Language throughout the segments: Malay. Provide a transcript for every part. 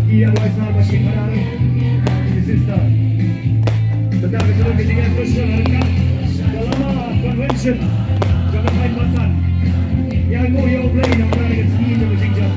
bagi yang Waisal Bashir Padang di sister. Tentang keseluruhan kejadian sosial harga dalam convention jangan main masan yang go your play yang berada dengan sini dan berjinjang.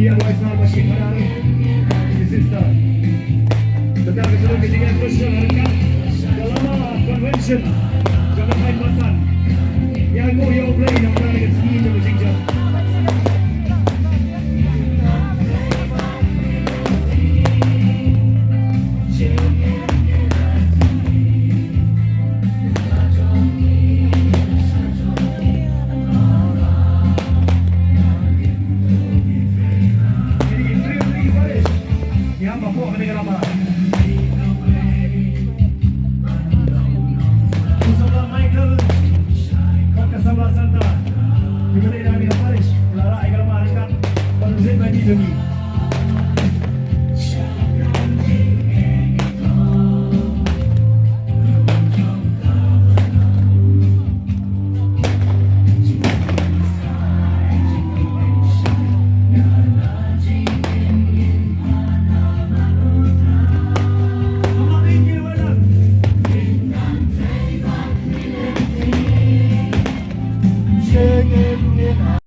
Yang Waisal Bashir Padang di sister. Tentang keseluruhan kejadian sosial harga dalam convention jangan main masan yang go your play yang berada dengan sini dan berjinjang. Di mana Ida Amir Faris, Lara Aigalama Arkan, Baru Zain Badi Demi.